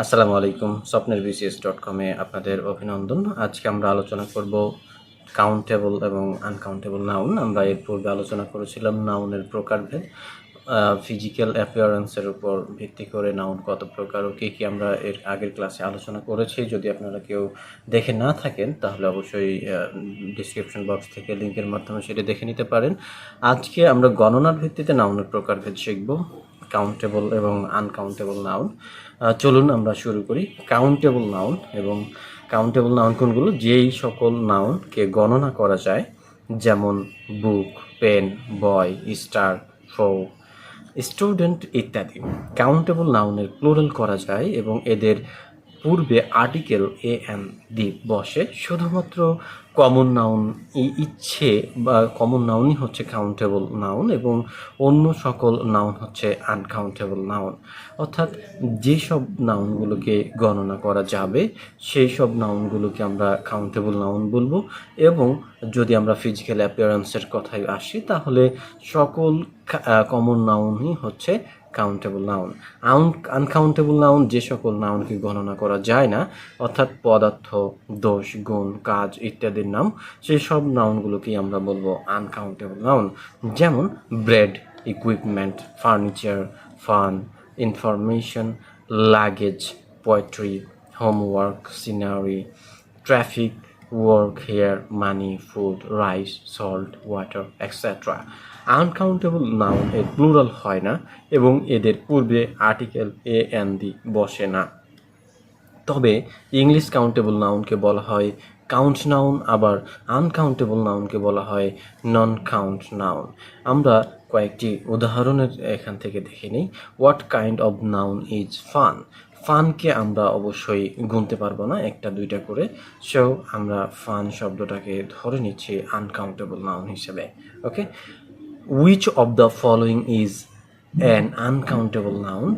আসসালামু আলাইকুম। স্বপ্নের BCS.com-এ আপনাদের অভিনন্দন। আজকে আমরা আলোচনা করব কাউন্টেবল এবং আনকাউন্টেবল নাউন। আমরা এর পূর্বে আলোচনা করেছিলাম নাউনের প্রকারভেদ, ফিজিক্যাল অ্যাপিয়ারেন্সের উপর ভিত্তি করে নাউন কত প্রকার ও কী কী আমরা এর আগের ক্লাসে আলোচনা করেছি। যদি আপনারা কেউ দেখে না থাকেন তাহলে অবশ্যই ডিসক্রিপশন বক্স থেকে লিঙ্কের মাধ্যমে সেটা দেখে নিতে পারেন। আজকে আমরা গণনার ভিত্তিতে নাউনের প্রকারভেদ শিখব, কাউন্টেবল এবং আনকাউন্টেবল নাউন। চলুন আমরা শুরু করি। কাউন্টেবল নাউন এবং কাউন্টেবল নাউন কোনগুলো? যেই সকল নাউনকে গণনা করা যায়, যেমন বুক, পেন, বয়, স্টার, ফো, স্টুডেন্ট ইত্যাদি। কাউন্টেবল নাউনের প্লুরাল করা যায় এবং এদের পূর্বে আর্টিকেল এ এন দি বসে। শুধুমাত্র কমন নাউন ইচ্ছে বা কমন নাউনই হচ্ছে কাউন্টেবল নাউন এবং অন্য সকল নাউন হচ্ছে আনকাউন্টেবল নাউন। অর্থাৎ যেসব নাউনগুলোকে গণনা করা যাবে সেই সব নাউনগুলোকে আমরা কাউন্টেবল নাউন বলবো। এবং যদি আমরা ফিজিক্যাল অ্যাপিয়ারেন্সের কথায় আসি তাহলে সকল কমন নাউনই হচ্ছে কাউন্টেবল নাউন। আনকাউন্টেবল নাউন যে সকল নাউনকে গণনা করা যায় না, অর্থাৎ পদার্থ, দোষ, গুণ, কাজ ইত্যাদির নাম, সেই সব নাউনগুলোকেই আমরা বলবো আনকাউন্টেবল নাউন। যেমন bread, equipment, furniture, fun, information, luggage, poetry, homework, scenery, traffic, work, hair, money, food, rice, salt, water, etc. Uncountable noun এর প্লুরাল হয় না এবং এদের পূর্বে আর্টিকেল এ এন দি বসে না। তবে ইংলিশ কাউন্টেবল নাউনকে বলা হয় কাউন্ট নাউন, আবার আনকাউন্টেবল নাউনকে বলা হয় নন কাউন্ট নাউন। আমরা কয়েকটি উদাহরণের এখান থেকে দেখে নিই। What kind of noun is fun? ফানকে আমরা অবশ্যই গুনতে পারবো না, একটা দুইটা করে। সো আমরা ফান শব্দটাকে ধরে নিচ্ছি আনকাউন্টেবল নাউন হিসেবে। Okay, which of the following is an uncountable noun?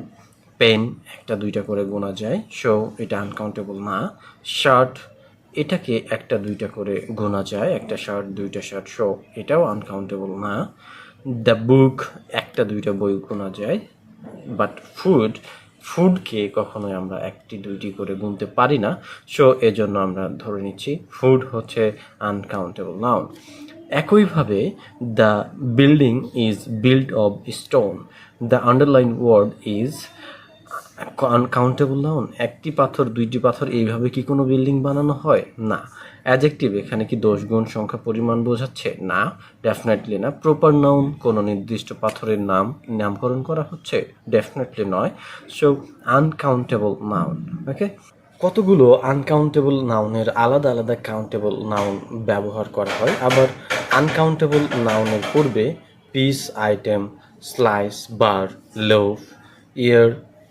Pen একটা দুইটা করে গোনা যায়, সো এটা আনকাউন্টেবল না। শার্ট, এটাকে একটা দুইটা করে গোনা যায়, একটা শার্ট দুইটা শার্ট, সো এটাও আনকাউন্টেবল না। দ্য বুক, একটা দুইটা বই গোনা যায়। বাট ফুড, ফুডকে কখনোই আমরা একটি দুইটি করে গুনতে পারি না, সো এজন্য আমরা ধরে নিচ্ছি ফুড হচ্ছে আনকাউন্টেবল নাউন। একইভাবে the building is build of stone, the underline word is uncountable noun. একটি পাথর, দুইটি পাথর, এইভাবে কি কোনো বিল্ডিং বানানো হয়? না। অ্যাডজেক্টিভ, এখানে কি দোষ, গুণ, সংখ্যা, পরিমাণ বোঝাচ্ছে? না, ডেফিনেটলি না। প্রপার নাউন, কোনো নির্দিষ্ট পাথরের নামকরণ করা হচ্ছে? ডেফিনেটলি নয়। So uncountable noun. ওকে, কতগুলো আনকাউন্টেবল নাউনের আলাদা আলাদা কাউন্টেবল নাউন ব্যবহার করা হয়। আবার আনকাউন্টেবল নাউনের পূর্বে পিস, আইটেম, স্লাইস, বার, লোফ, ইয়ার,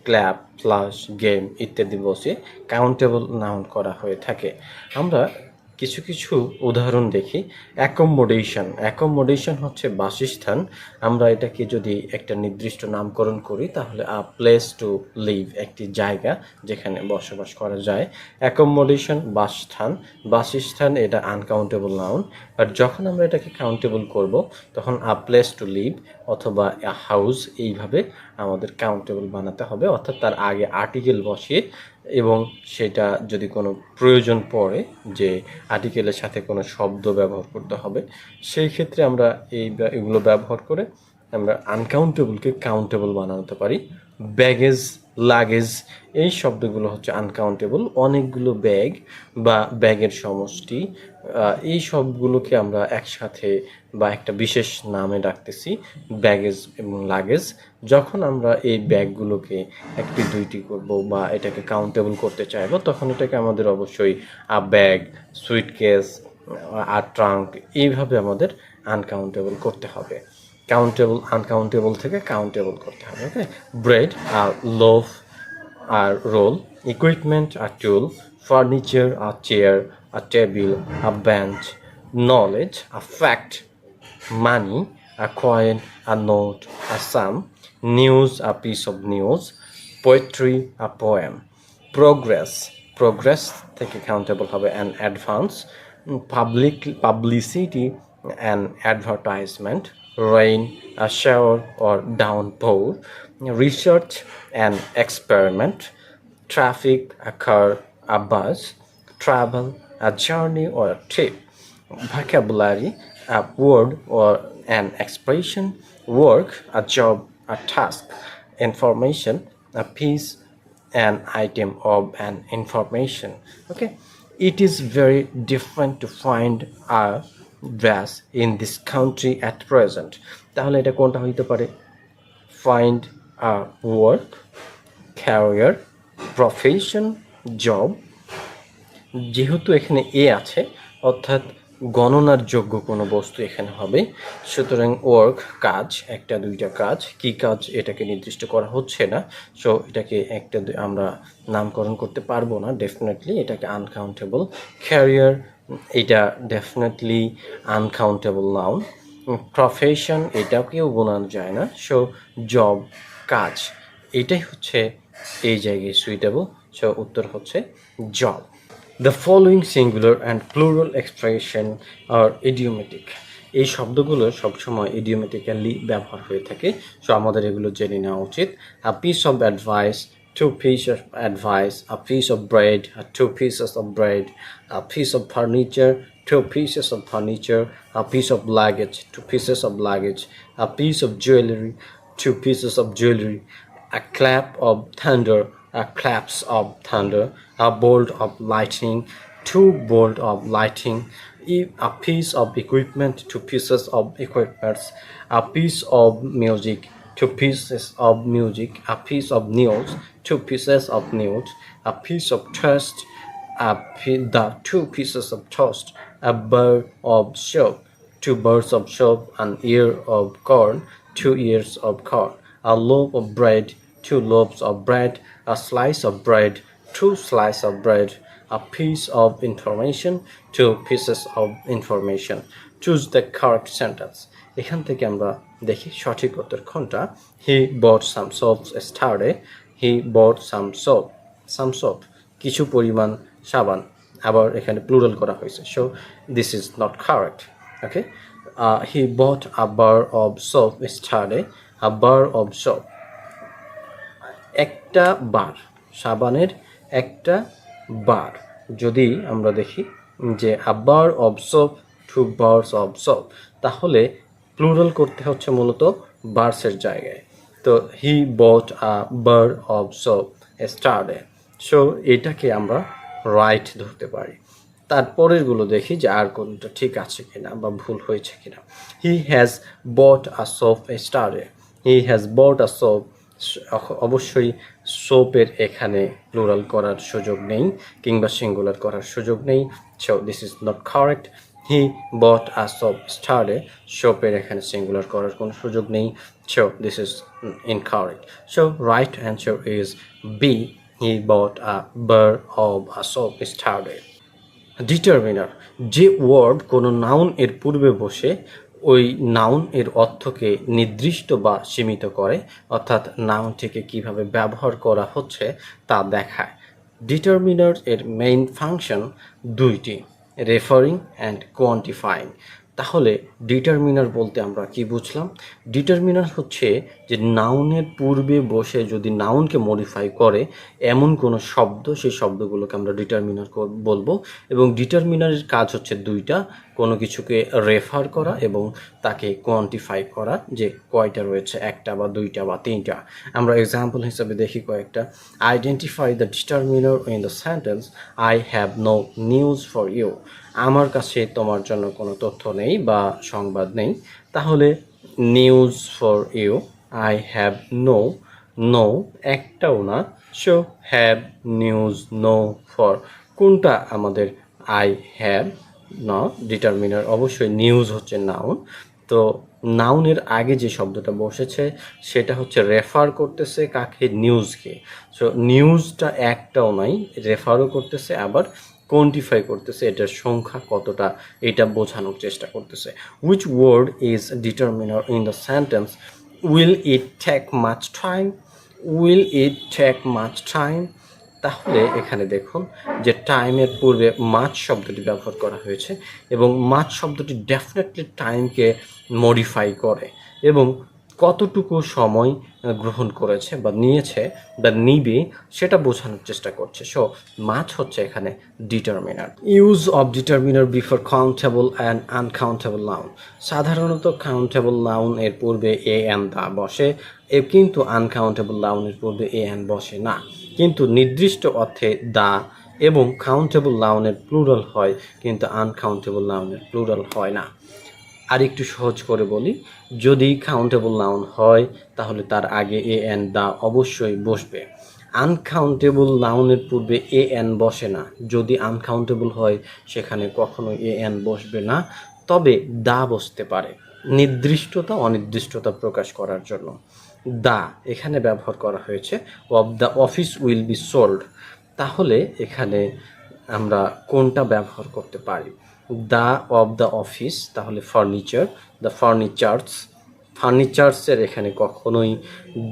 ক্ল্যাপ, ফ্লাশ, গেম ইত্যাদি বসে কাউন্টেবল নাউন করা হয়ে থাকে। আমরা কিছু কিছু উদাহরণ দেখি। অ্যাকোমোডেশন, অ্যাকোমোডেশন হচ্ছে বাসস্থান। আমরা এটাকে যদি একটা নির্দিষ্ট নামকরণ করি তাহলে আ প্লেস টু লিভ, একটি জায়গা যেখানে বসবাস করা যায়। অ্যাকোমোডেশন বাসস্থান, বাসস্থান এটা আনকাউন্টেবল নাউন। আর যখন আমরা এটাকে কাউন্টেবল করব তখন আ প্লেস টু লিভ অথবা আ হাউস, এইভাবে আমাদের কাউন্টেবল বানাতে হবে, অর্থাৎ তার আগে আর্টিকেল বসিয়ে, এবং সেটা যদি কোনো প্রয়োজন পড়ে যে আর্টিকেলের সাথে কোনো শব্দ ব্যবহার করতে হবে, সেই ক্ষেত্রে আমরা এগুলো ব্যবহার করে আমরা আনকাউন্টেবলকে কাউন্টেবল বানাতে পারি। ব্যাগেজ, লাগেজ, এই শব্দগুলো হচ্ছে আনকাউন্টেবল। অনেকগুলো ব্যাগ বা ব্যাগের সমষ্টি, এই সবগুলোকে আমরা একসাথে বা একটা বিশেষ নামে ডাকতেছি, ব্যাগেজ এবং লাগেজ। যখন আমরা এই ব্যাগগুলোকে একটি দুইটি করব বা এটাকে কাউন্টেবল করতে চাইবো তখন এটাকে আমাদের অবশ্যই আ ব্যাগ, সুইটকেস, আর ট্রাঙ্ক, এইভাবে আমাদের আনকাউন্টেবল করতে হবে। কাউন্টেবল আনকাউন্টেবল থেকে কাউন্টেবল করতে হবে। ওকে, ব্রেড আর লোফ আর রোল, ইকুইপমেন্ট আর টুল, ফার্নিচার আর chair, a table, a bench, knowledge, a fact, money, a coin, a note, a sum, news, a piece of news, poetry, a poem, progress, progress থেকে countable হবে an advance, publicity, an advertisement, rain, a shower or downpour, research, an experiment, traffic, a car, a bus, travel, a journey or a trip. Vocabulary, a word or an expression. Work, a job, a task. Information, a piece, an item of an information. Okay, it is very different to find a dress in this country at present. তাহলে এটা কোনটা হইতে পারে? Find a work, career, profession, job. যেহেতু এখানে এ আছে অর্থাৎ গণনার যোগ্য কোনো বস্তু এখানে হবে, সুতরাং ওয়ার্ক কাজ, একটা দুইটা কাজ, কি কাজ এটাকে নির্দিষ্ট করা হচ্ছে না, সো এটাকে একটা আমরা নামকরণ করতে পারবো না, ডেফিনেটলি এটাকে আনকাউন্টেবল। ক্যারিয়ার, এটা ডেফিনেটলি আনকাউন্টেবল নাউন। প্রফেশন, এটাকেও বোনানো যায় না, সো জব কাজ, এটাই হচ্ছে এই জায়গায় সুইটেবল, সো উত্তর হচ্ছে job. The following singular and plural expression are idiomatic. এই শব্দগুলো সবসময় idiomatically ব্যবহার হয়ে থাকে, সো আমাদের এগুলো জেনে নেওয়া উচিত। A piece of advice, two pieces of advice, a piece of bread, two pieces of bread, a piece of furniture, two pieces of furniture, a piece of luggage, two pieces of luggage, a piece of jewelry, two pieces of jewelry, a clap of thunder, a claps of thunder, a bolt of lightning, two bolt of lightning, a piece of equipment, two pieces of equipments, a piece of music, two pieces of music, a piece of news, two pieces of news, a piece of toast, the two pieces of toast, a bird of soap, two birds of soap, an ear of corn, two ears of corn, a loaf of bread, two loaves of bread, a slice of bread, two slices of bread, a piece of information, two pieces of information. Choose the correct sentence. এখান থেকে আমরা দেখি সঠিক উত্তর কোনটা। He bought some soap yesterday. He bought some soap. Some soap, কিছু পরিমাণ সাবান, আবার এখানে প্লুরাল করা হয়েছে, so this is not correct. Okay, he bought a bar of soap yesterday. A bar of soap, একটা বার, সাবানের একটা বার। যদি আমরা দেখি যে a bar of soap, two bars of soap, তাহলে প্লুরাল করতে হচ্ছে মূলত বার্সের জায়গায়। তো he bought a bar of soap yesterday, so এটাকে আমরা রাইট ধরতে পারি। তারপরেরগুলো দেখি যে আর কোনটা ঠিক আছে কিনা বা ভুল হয়েছে কিনা। He has bought a soap yesterday. He has bought a soap, অবশ্যই সোপের এখানে প্লুরাল করার সুযোগ নেই কিংবা সিঙ্গুলার করার সুযোগ নেই, so this is not correct. He bought a soap yesterday, সোপের এখানে সিঙ্গুলার করার কোনো সুযোগ নেই, so this is incorrect. So right answer is B, he bought a bar of a soap yesterday. Determiner, যে ওয়ার্ড কোনো নাউন এর পূর্বে বসে ওই নাউন এর অর্থকে নির্দিষ্ট বা সীমিত করে, অর্থাৎ নাউনটিকে কিভাবে ব্যবহার করা হচ্ছে তা দেখায়। ডিটারমিনার এর মেইন ফাংশন দুইটি, রেফারিং অ্যান্ড কোয়ান্টিফাইং। তাহলে ডিটারমিনার বলতে আমরা কি বুঝলাম? ডিটারমিনার হচ্ছে যে নাউনের পূর্বে বসে যদি নাউনকে মডিফাই করে এমন কোনো শব্দ, সেই শব্দগুলোকে আমরা ডিটারমিনার বলবো। এবং ডিটারমিনারের কাজ হচ্ছে দুইটা, কোনো কিছুকে রেফার করা এবং তাকে কোয়ান্টিফাই করা, যে কয়টা রয়েছে, একটা বা দুইটা বা তিনটা। আমরা এক্সাম্পল হিসাবে দেখি কয়েকটা। Identify the determiner in the sentence I have no news for you. আমার কাছে তোমার জন্য কোনো তথ্য নেই বা সংবাদ নেই। তাহলে news for you, I have no, no একটাও না, so have news, no for, কোনটা আমাদের? আই হ্যাভ না, ডিটারমিনার অবশ্যই নিউজ হচ্ছে নাউন। তো নাউনের আগে যে শব্দটা বসেছে সেটা হচ্ছে রেফার করতেছে কাকে? নিউজকে। সো নিউজটা একটাও নাই, রেফারও করতেছে আবার কোয়ান্টিফাই করতেছে, এটার সংখ্যা কতটা এটা বোঝানোর চেষ্টা করতেছে। Which word is determiner in the sentence? Will it take much time? Will it take much time, তাহলে এখানে দেখুন যে টাইমের পূর্বে মাচ শব্দটি ব্যবহার করা হয়েছে এবং মাচ শব্দটি ডেফিনেটলি টাইমকে মডিফাই করে এবং কতটুকু সময় গ্রহণ করেছে বা নিয়েছে বা নিবে সেটা বোঝানোর চেষ্টা করছে। সো মাছ হচ্ছে এখানে determiner. Use of determiner before countable and uncountable noun. সাধারণত কাউন্টেবল নাউন এর পূর্বে এ অ্যান দা বসে, কিন্তু আনকাউন্টেবল নাউনের পূর্বে এ অ্যান বসে না। কিন্তু নির্দিষ্ট অর্থে দা এবং কাউন্টেবল নাউনের প্লুরাল হয়, কিন্তু আনকাউন্টেবল নাউনের প্লুরাল হয় না। আর একটু সহজ করে বলি, যদি কাউন্টেবল নাউন হয় তাহলে তার আগে এ অ্যান দা অবশ্যই বসবে। আনকাউন্টেবল নাউনের পূর্বে এ অ্যান বসে না। যদি আনকাউন্টেবল হয় সেখানে কখনো এ অ্যান বসবে না, তবে দা বসতে পারে নির্দিষ্টতা অনির্দিষ্টতা প্রকাশ করার জন্য। দা এখানে ব্যবহার করা হয়েছে of the office will be sold. তাহলে এখানে আমরা কোনটা ব্যবহার করতে পারি? দ্য অফ দ্য অফিস, তাহলে ফার্নিচার, দ্য ফার্নিচার্সের এখানে কখনোই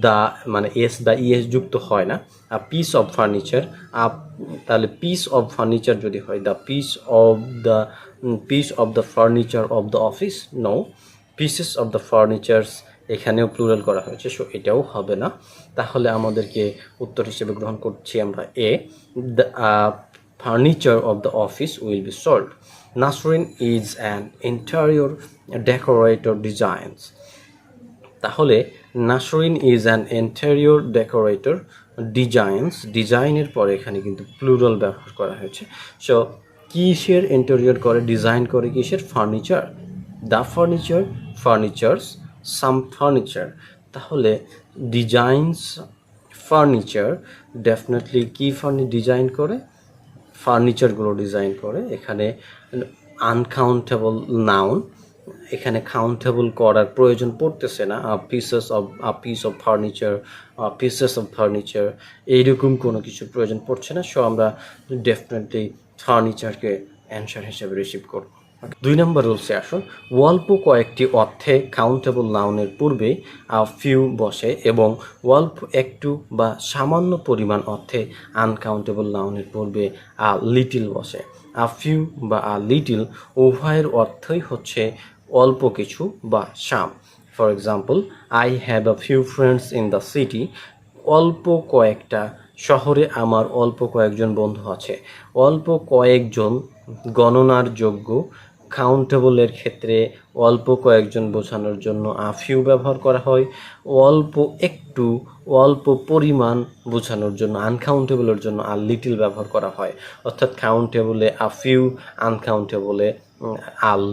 দ্য মানে এস বা ইএস যুক্ত হয় না। আ পিস অফ ফার্নিচার, তাহলে পিস অফ ফার্নিচার যদি হয় the piece of the furniture of the office, no, pieces of the furnitures এখানেও প্লুরাল করা হয়েছে, সো এটাও হবে না। তাহলে আমাদেরকে উত্তর হিসেবে গ্রহণ করছি আমরা এ, the furniture of the office will be sold. Nasrin is an interior decorator designs. তাহলে Nasrin is an interior decorator designs, ডিজাইনের পরে এখানে কিন্তু প্লুরাল ব্যবহার করা হয়েছে। সো কিসের ইন্টেরিয়র করে, ডিজাইন করে কিসের? Furniture. The furniture, furnitures, some furniture. তাহলে ডিজাইনস ফার্নিচার, ডেফিনেটলি কি ডিজাইন করে? ফার্নিচারগুলো ডিজাইন করে। এখানে আনকাউন্টেবল নাউন, এখানে কাউন্টেবল করার প্রয়োজন পড়তেছে না। পিস অফ ফার্নিচার এইরকম কোনো কিছু প্রয়োজন পড়ছে না। সো আমরা ডেফিনেটলি ফার্নিচারকে অ্যান্সার হিসেবে রিসিভ করব। 2 নম্বর রুলসে আসুন। অল্প কয়েকটি অর্থে কাউন্টেবল নাউনের পূর্বে ফিউ বসে এবং অল্প একটু বা সামান্য পরিমাণ অর্থে আনকাউন্টেবল নাউনের পূর্বে লিটিল বসে। ফিউ বা লিটিল উভয়ের অর্থই হচ্ছে অল্প কিছু বা some. For example, I have a few friends in the city. অল্প কয়েকটা, শহরে আমার অল্প কয়েকজন বন্ধু আছে। অল্প কয়েকজন গণনার যোগ্য। কাউন্টেবলের ক্ষেত্রে অল্প কয়েকজন বোঝানোর জন্য ফিউ ব্যবহার করা হয়। অল্প একটু, অল্প পরিমাণ বোঝানোর জন্য, আনকাউন্টেবলের জন্য লিটিল ব্যবহার করা হয়। অর্থাৎ কাউন্টেবলে ফিউ, আনকাউন্টেবলে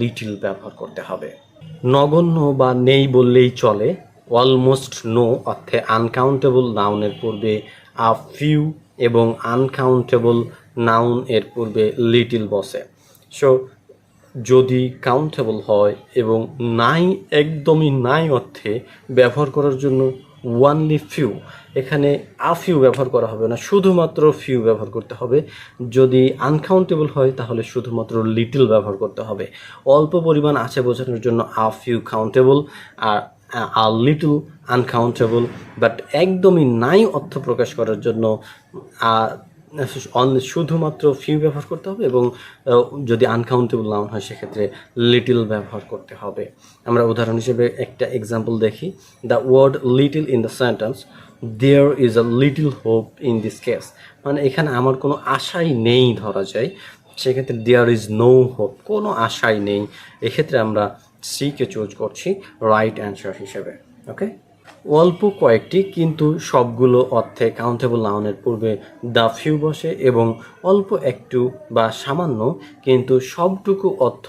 লিটিল ব্যবহার করতে হবে। নগণ্য বা নেই বললেই চলে। অলমোস্ট নো অর্থে আনকাউন্টেবল নাউনের পূর্বে ফিউ এবং আনকাউন্টেবল নাউন এর পূর্বে লিটিল বসে। সো যদি কাউন্টেবল হয় এবং নাই, একদমই নাই অর্থে ব্যবহার করার জন্য ওয়ানলি ফিউ, এখানে ফিউ ব্যবহার করা হবে না, শুধুমাত্র ফিউ ব্যবহার করতে হবে। যদি আনকাউন্টেবল হয় তাহলে শুধুমাত্র লিটল ব্যবহার করতে হবে। অল্প পরিমাণ আছে বোঝানোর জন্য ফিউ কাউন্টেবল, আর লিটল আনকাউন্টেবল। বাট একদমই নাই অর্থ প্রকাশ করার জন্য শুধুমাত্র ফিউ ব্যবহার করতে হবে, এবং যদি আনকাউন্টেবল নাউন হয় সেক্ষেত্রে লিটল ব্যবহার করতে হবে। আমরা উদাহরণ হিসেবে একটা এক্সাম্পল দেখি। The word little in the sentence, there is a little hope in this case. মানে এখানে আমার কোনো আশাই নেই ধরা যায়, সেক্ষেত্রে দেয়ার ইজ নো হোপ, কোনো আশাই নেই। এক্ষেত্রে আমরা সিকে চুজ করছি রাইট অ্যান্সার হিসেবে। ওকে, অল্প কয়েকটি কিন্তু সবগুলো অর্থে কাউন্টেবল নাউনের পূর্বে দ্য ফিউ বসে, এবং অল্প একটু বা সামান্য কিন্তু সবটুকু অর্থ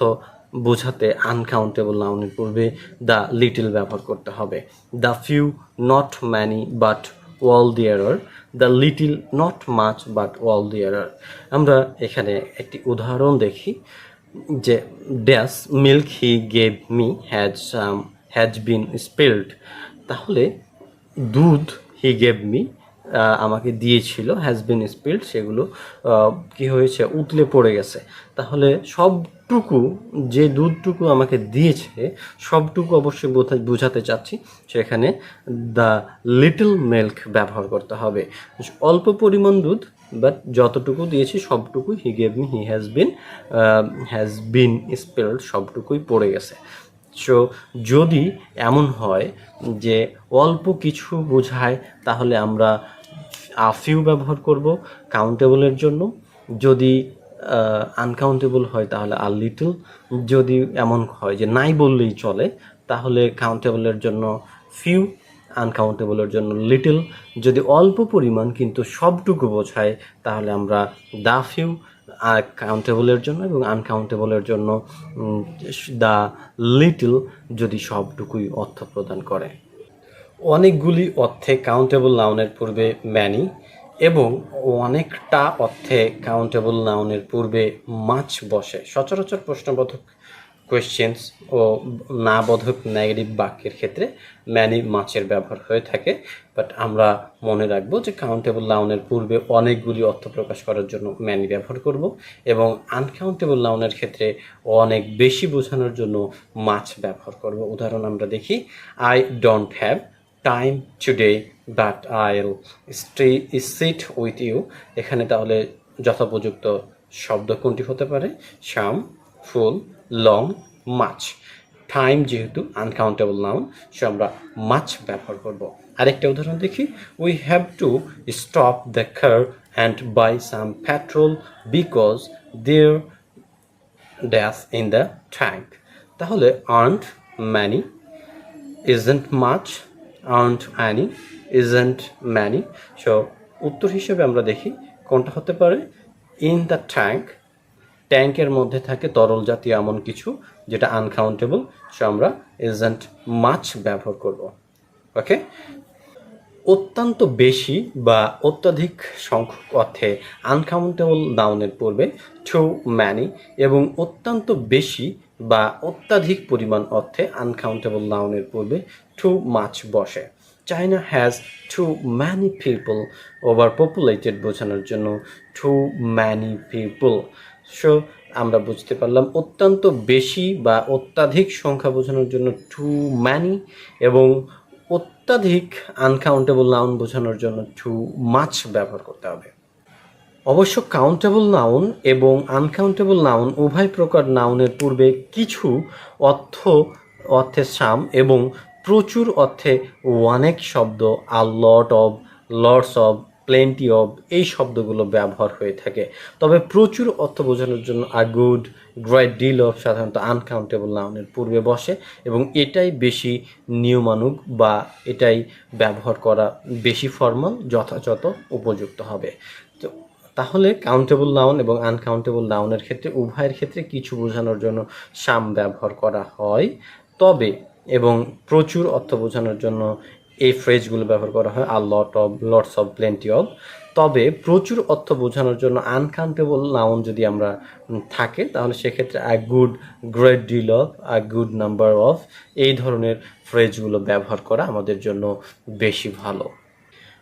বোঝাতে আনকাউন্টেবল নাউনের পূর্বে দ্য লিটল ব্যবহার করতে হবে। The few not many but all the error, the little not much but all the error. আমরা এখানে একটি উদাহরণ দেখি যে dash milk he gave me has been spilled. তাহলে দুধ হি গেভ মি আমাকে দিয়েছিল, হ্যাজ বিন স্পিল্ড সেগুলো কি হয়েছে? উতলে পড়ে গেছে। তাহলে সবটুকু, যে দুধটুকু আমাকে দিয়েছে সবটুকু অবশ্যই বোঝাতে চাচ্ছি, সেখানে দ্য লিটল মিল্ক ব্যবহার করতে হবে। অল্প পরিমাণ দুধ, বাট যতটুকু দিয়েছি সবটুকুই, he gave me, he has been spilled সবটুকুই পড়ে গেছে। সো যদি এমন হয় যে অল্প কিছু বোঝায় তাহলে আমরা ফিউ ব্যবহার করব কাউন্টেবলের জন্য। যদি আনকাউন্টেবল হয় তাহলে আর লিটল। যদি এমন হয় যে নাই বললেই চলে তাহলে কাউন্টেবলের জন্য ফিউ, আনকাউন্টেবলের জন্য লিটল। যদি অল্প পরিমাণ কিন্তু সবটুকু বোঝায় তাহলে আমরা দা ফিউ আর কাউন্টেবলের জন্য, এবং আনকাউন্টেবলের জন্য দা লিটল যদি সবটুকুই অর্থ প্রদান করে। অনেকগুলি অর্থে কাউন্টেবল নাউনের পূর্বে ম্যানি এবং অনেকটা অর্থে কাউন্টেবল নাউনের পূর্বে মাছ বসে। সচরাচর প্রশ্নবোধক কোয়েশ্চেন্স ও না বোধক নেগেটিভ বাক্যের ক্ষেত্রে ম্যানি মাছের ব্যবহার হয়ে থাকে। বাট আমরা মনে রাখবো যে কাউন্টেবল নাউনের পূর্বে অনেকগুলি অর্থ প্রকাশ করার জন্য ম্যানি ব্যবহার করব, এবং আনকাউন্টেবল নাউনের ক্ষেত্রে অনেক বেশি বোঝানোর জন্য মাছ ব্যবহার করব। উদাহরণ আমরা দেখি, I don't have time today but I'll sit with you. এখানে তাহলে যথোপযুক্ত শব্দ কোনটি হতে পারে? Some, full, long, much. Time যেহেতু আনকাউন্টেবল নাউন, সো আমরা মাছ ব্যবহার করব। আরেকটা উদাহরণ দেখি, we have to stop the car and buy some petrol because there dash in the tank. তাহলে aren't many, isn't much, aren't any, isn't many। So উত্তর হিসেবে আমরা দেখি কোনটা হতে পারে? ইন দ্য ট্যাঙ্ক, ট্যাঙ্কের মধ্যে থাকে তরল জাতীয় এমন কিছু যেটা আনকাউন্টেবল, সো আমরা isn't much ব্যবহার করব। ওকে। অত্যন্ত বেশি বা অত্যাধিক সংখ্যক অর্থে আনকাউন্টেবল নাউনের পূর্বে টু ম্যানি, এবং অত্যন্ত বেশি বা অত্যাধিক পরিমাণ অর্থে আনকাউন্টেবল নাউনের পূর্বে টু মাছ বসে। China has too many people, over populated বোঝানোর জন্য টু ম্যানি পিপল। সো আমরা বুঝতে পারলাম অত্যন্ত বেশি বা অত্যাধিক সংখ্যা বোঝানোর জন্য টু ম্যানি, এবং অত্যাধিক আনকাউন্টেবল নাউন বোঝানোর জন্য টু মাছ ব্যবহার করতে হবে। অবশ্য কাউন্টেবল নাউন এবং আনকাউন্টেবল নাউন উভয় প্রকার নাউনের পূর্বে কিছু অর্থে সাম এবং প্রচুর অর্থে অনেক শব্দ, a lot of, lots of, plenty of, এই শব্দগুলো ব্যবহার হয়ে থাকে। তবে প্রচুর অর্থ বোঝানোর জন্য a good, great deal of সাধারণত আনকাউন্টেবল নাউনের পূর্বে বসে, এবং এটাই বেশি নিয়মানুগ বা এটাই ব্যবহার করা বেশি ফর্মাল, যথাযথ উপযুক্ত হবে। তো তাহলে কাউন্টেবল নাউন এবং আনকাউন্টেবল নাউনের ক্ষেত্রে উভয়ের ক্ষেত্রে কিছু বোঝানোর জন্য সাম ব্যবহার করা হয়, তবে এবং প্রচুর অর্থ বোঝানোর জন্য এই ফ্রেজগুলো ব্যবহার করা হয়, a lot of, lots of, plenty of. তবে প্রচুর অর্থ বোঝানোর জন্য আনকাউন্টেবল নাউন যদি আমরা থাকে তাহলে সেক্ষেত্রে a good, great deal of, a good number of, এই ধরনের ফ্রেজগুলো ব্যবহার করা আমাদের জন্য বেশি ভালো।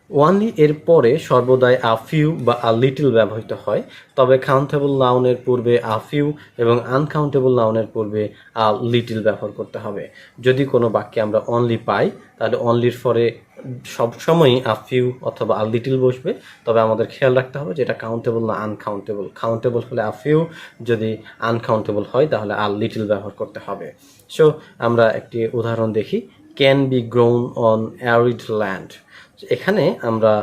ওয়ানলি এর পরে সর্বদাই আ ফিউ বা আ লিটল ব্যবহৃত হয়, তবে কাউন্টেবল নাউনের পূর্বে আ ফিউ এবং আনকাউন্টেবল নাউনের পূর্বে আ লিটল ব্যবহার করতে হবে। যদি কোনো বাক্যে আমরা অনলি পাই তাহলে অনলির পরে সবসময়ই আ ফিউ অথবা আ লিটল বসবে, তবে আমাদের খেয়াল রাখতে হবে যে এটা কাউন্টেবল না আনকাউন্টেবল। কাউন্টেবল হলে আ ফিউ, যদি আনকাউন্টেবল হয় তাহলে আ লিটল ব্যবহার করতে হবে। সো আমরা একটি উদাহরণ দেখি, can be grown on arid land. এখানে আমরা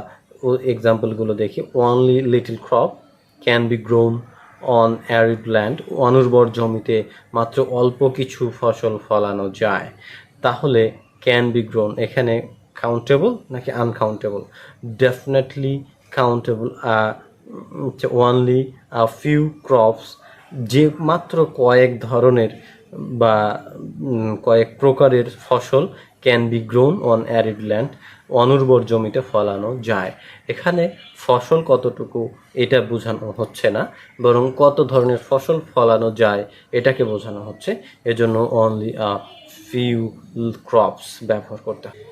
এক্সাম্পলগুলো দেখি, only little crop can be grown on arid land, অনুর্বর জমিতে মাত্র অল্প কিছু ফসল ফলানো যায়। তাহলে ক্যান বি গ্রোন এখানে কাউন্টেবল নাকি uncountable? Definitely countable. Only a few crops, যে মাত্র কয়েক ধরনের বা কয়েক প্রকারের ফসল can be grown on arid land, অনুর্বর জমিতে ফলানো যায়। এখানে ফসল কতটুকু এটা বোঝানো হচ্ছে না, বরং কত ধরনের ফসল ফলানো যায় এটাকে বোঝানো হচ্ছে। এজন্য অনলি আ ফিউ ক্রপস ব্যবহার করতে হবে।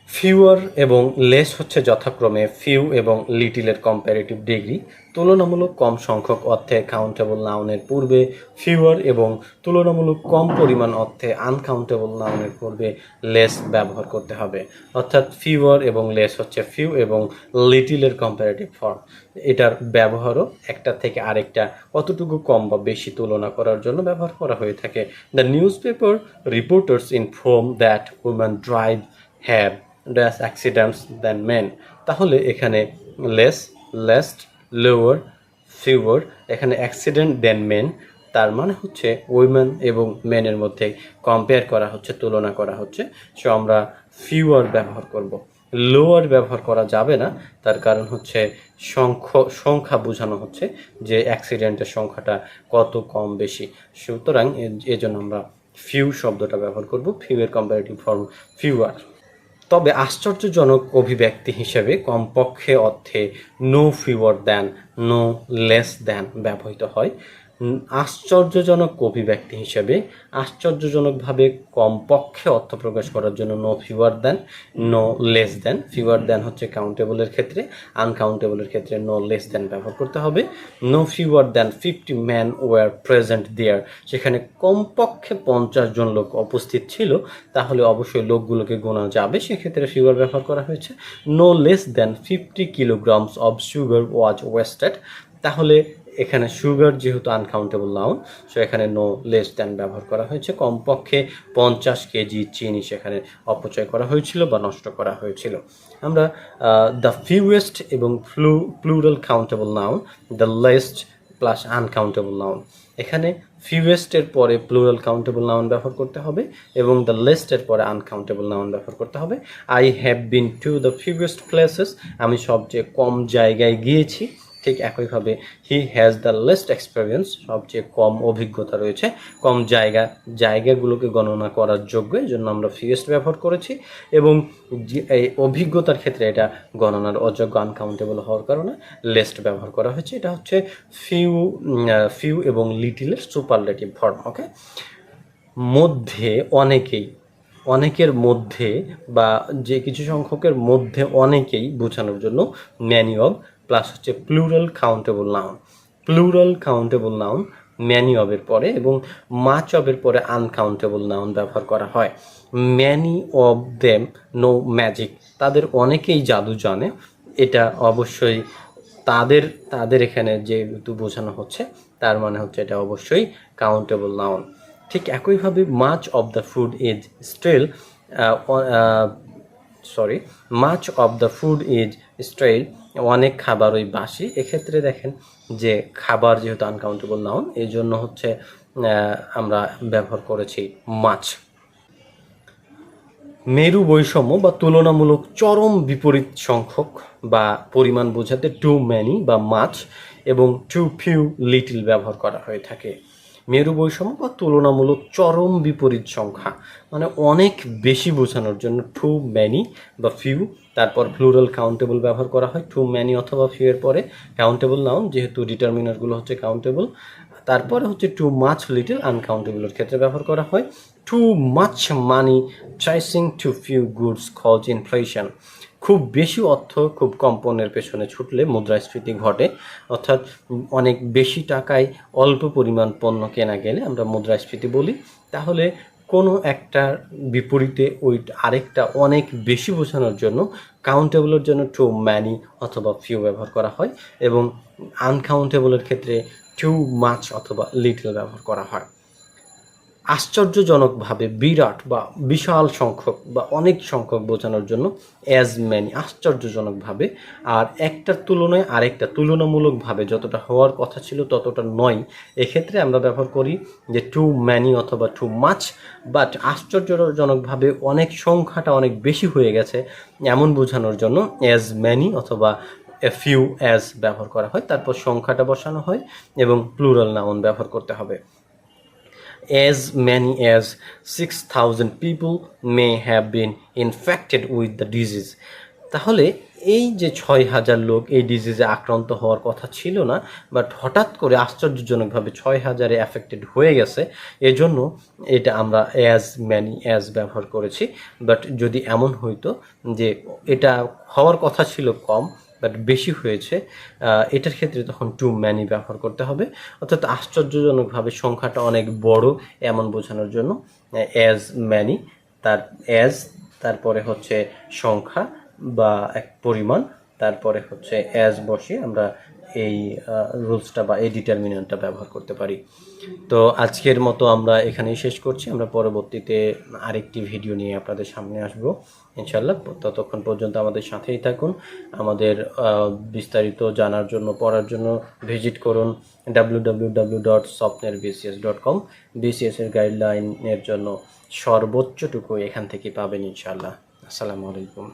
ফিউয়ার এবং লেস হচ্ছে যথাক্রমে ফিউ এবং লিটিলের কম্পারেটিভ ডিগ্রি। তুলনামূলক কম সংখ্যক অর্থে কাউন্টেবল নাউনের পূর্বে ফিউয়ার এবং তুলনামূলক কম পরিমাণ অর্থে আনকাউন্টেবল নাউনের পূর্বে লেস ব্যবহার করতে হবে। অর্থাৎ ফিউয়ার এবং লেস হচ্ছে ফিউ এবং লিটিলের কম্পারেটিভ ফর্ম। এটার ব্যবহারও একটা থেকে আরেকটা কতটুকু কম বা বেশি তুলনা করার জন্য ব্যবহার করা হয়ে থাকে। The newspaper reporters inform that women drive have dash accidents than men. তাহলে এখানে লেস, লেস্ট, লোয়ার, ফিউয়ার, এখানে অ্যাক্সিডেন্ট দেন মেন, তার মানে হচ্ছে উইমেন এবং মেনের মধ্যে কম্পেয়ার করা হচ্ছে, তুলনা করা হচ্ছে। সো আমরা ফিউয়ার ব্যবহার করব। লোয়ার ব্যবহার করা যাবে না, তার কারণ হচ্ছে সংখ্যা বোঝানো হচ্ছে যে অ্যাক্সিডেন্টের সংখ্যাটা কত কম বেশি। সুতরাং এজন্য আমরা ফিউ শব্দটা ব্যবহার করব। ফিউয়ের কম্পারেটিভ ফর্ম ফিউয়ার। তবে আশ্চর্যজনক অভিব্যক্তি হিসেবে কমপক্ষে অর্থে no fewer than, no less than ব্যবহৃত হয়। আশ্চর্যজনক অভিব্যক্তি হিসেবে আশ্চর্যজনকভাবে কমপক্ষে অর্থ প্রকাশ করার জন্য no fewer than, no less than. Fewer than হচ্ছে কাউন্টেবলের ক্ষেত্রে, আনকাউন্টেবলের ক্ষেত্রে নো লেস দ্যান ব্যবহার করতে হবে। No fewer than 50 man were present there, সেখানে কমপক্ষে 50 জন লোক উপস্থিত ছিল, তাহলে অবশ্যই লোকগুলোকে গোনা যাবে, সেক্ষেত্রে ফিওয়ার ব্যবহার করা হয়েছে। No less than 50 kilograms of sugar was wasted, তাহলে এখানে সুগার যেহেতু আনকাউন্টেবল নাউন, সো এখানে নো লেস দ্যান ব্যবহার করা হয়েছে। কমপক্ষে 50 কেজি চিনি সেখানে অপচয় করা হয়েছিল বা নষ্ট করা হয়েছিল। আমরা দ্য ফিউয়েস্ট এবং plural countable noun, the least plus uncountable noun, এখানে ফিউয়েস্টের পরে প্লুরাল কাউন্টেবল নাউন ব্যবহার করতে হবে এবং দ্য লিস্টের পরে আনকাউন্টেবল নাউন ব্যবহার করতে হবে। I have been to the fewest places, আমি সবচেয়ে কম জায়গায় গিয়েছি। ঠিক একইভাবে he has the least experience, সবচেয়ে কম অভিজ্ঞতা রয়েছে, কম জায়গাগুলোকে গণনা করার যোগ্য, এই জন্য আমরা ফিউয়েস্ট ব্যবহার করেছি। এবং এই অভিজ্ঞতার ক্ষেত্রে এটা গণনার অযোগ্য, আনকাউন্টেবল হওয়ার কারণে লেস্ট ব্যবহার করা হয়েছে। এটা হচ্ছে ফিউ এবং লিটিলের সুপারলেটিভ ফর্ম। ওকে, মধ্যে অনেকেই, অনেকের মধ্যে বা যে কিছু সংখ্যকের মধ্যে অনেকেই বোঝানোর জন্য ম্যানি অব প্লাস হচ্ছে plural countable noun. Plural countable noun many অবের পরে এবং মাচ অবের পরে আনকাউন্টেবল নাউন ব্যবহার করা হয়। Many of them no magic, তাদের অনেকেই জাদু জানে, এটা অবশ্যই তাদের এখানে যেহেতু বোঝানো হচ্ছে, তার মানে হচ্ছে এটা অবশ্যই কাউন্টেবল নাউন। ঠিক একইভাবে much of the food is still, much of the food is still, অনেক খাবার ওই বাসি। এক্ষেত্রে দেখেন যে খাবার যেহেতু আনকাউন্টেবল নাউন, এই জন্য হচ্ছে আমরা ব্যবহার করেছি মাছ। মেরু বৈষম্য বা তুলনামূলক চরম বিপরীত সংখ্যক বা পরিমাণ বোঝাতে টু ম্যানি বা মাছ এবং টু ফিউ লিটল ব্যবহার করা হয়ে থাকে। মেরু বৈষম্য বা তুলনামূলক চরম বিপরীত সংখ্যা মানে অনেক বেশি বোঝানোর জন্য টু ম্যানি বা ফিউ, তারপর প্লুরাল কাউন্টেবল ব্যবহার করা হয় টু ম্যানি অথবা ফিউ এর পরে কাউন্টেবল নাউন, যেহেতু ডিটারমিনারগুলো হচ্ছে কাউন্টেবল। তারপরে হচ্ছে টু মাচ লিটল আনকাউন্টেবলের ক্ষেত্রে ব্যবহার করা হয়। Too much money chasing too few goods cause inflation, খুব বেশি অর্থ খুব কম পণ্যের পেছনে ছুটলে মুদ্রাস্ফীতি ঘটে, অর্থাৎ অনেক বেশি টাকায় অল্প পরিমাণ পণ্য কেনা গেলে আমরা মুদ্রাস্ফীতি বলি। তাহলে কোনো একটা বিপরীতে ওই আরেকটা অনেক বেশি বোঝানোর জন্য কাউন্টেবলের জন্য টু ম্যানি অথবা ফিউ ব্যবহার করা হয় এবং আনকাউন্টেবলের ক্ষেত্রে টু মাচ অথবা লিটল ব্যবহার করা হয়। আশ্চর্যজনকভাবে বিরাট বা বিশাল সংখ্যক বা অনেক সংখ্যক বোঝানোর জন্য অ্যাজ ম্যানি, আশ্চর্যজনকভাবে। আর একটার তুলনায় আরেকটা তুলনামূলকভাবে যতটা হওয়ার কথা ছিল ততটা নয়, এক্ষেত্রে আমরা ব্যবহার করি যে টু ম্যানি অথবা টু মাচ। বাট আশ্চর্যজনকভাবে অনেক সংখ্যাটা অনেক বেশি হয়ে গেছে এমন বোঝানোর জন্য অ্যাজ ম্যানি অথবা এ ফিউ অ্যাজ ব্যবহার করা হয়, তারপর সংখ্যাটা বসানো হয় এবং প্লুরাল নাউন ব্যবহার করতে হবে। As many as 6,000 people may have been infected with the disease, তাহলে এই যে ৬,০০০ লোক এই ডিজিজে আক্রান্ত হওয়ার কথা ছিল না, বাট হঠাৎ করে আশ্চর্যজনকভাবে ৬,০০০-এ অ্যাফেক্টেড হয়ে গেছে। এজন্য এটা আমরা অ্যাজ ব্যবহার করেছি। বাট যদি এমন হইতো যে এটা হওয়ার কথা ছিল কম বাট বেশি হয়েছে, এটার ক্ষেত্রে তখন টু ম্যানি ব্যবহার করতে হবে। অর্থাৎ আশ্চর্যজনকভাবে সংখ্যাটা অনেক বড় এমন বোঝানোর জন্য অ্যাজ ম্যানি, অ্যাজ তারপরে হচ্ছে সংখ্যা বা এক পরিমাণ, তারপরে হচ্ছে অ্যাজ বসে আমরা এই রুলসটা বা এই ডিটারমিনেন্টটা ব্যবহার করতে পারি। তো আজকের মতো আমরা এখানেই শেষ করছি। আমরা পরবর্তীতে আরেকটি ভিডিও নিয়ে আপনাদের সামনে আসব ইনশাল্লাহ। ততক্ষণ পর্যন্ত আমাদের সাথেই থাকুন। আমাদের বিস্তারিত জানার জন্য, পড়ার জন্য ভিজিট করুন www.swapnerbcs.com। বিসিএসের গাইডলাইনের জন্য সর্বোচ্চটুকু এখান থেকে পাবেন ইনশাল্লাহ। আসসালামু আলাইকুম।